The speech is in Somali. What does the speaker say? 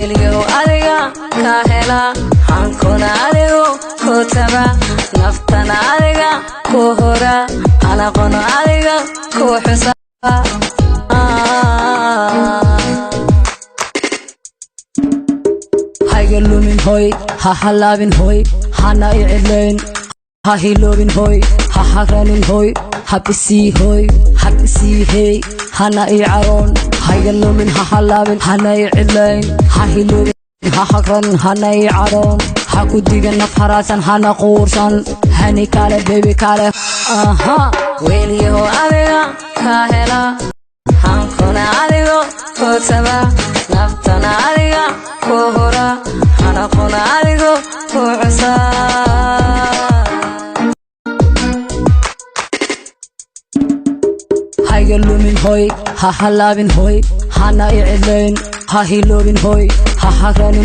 Wiilyahow Adigan ka Helaa hankuna adigu ku taga naftana adiga ku hora anaqona adiga ku xusa hayga lumin hoy ha halaabin hoy hana iclayn ha hiloobin hoy ha haranin hoy habisi hoy habisi hey hana icaron hayga lumin ha halaabin hana iclayn ha hiloobin ha haranin hana icaron ha ku digan naf harasan hana quursan hani kale baby kale Wiilyahow Adigan ka Helaa hankuna adigu ku taga naftana adiga ku hora anaqona adigu ku xusa hayga lumin hoy ha halaabin hoy hana iclayn ha hiloobin hoy ha haranin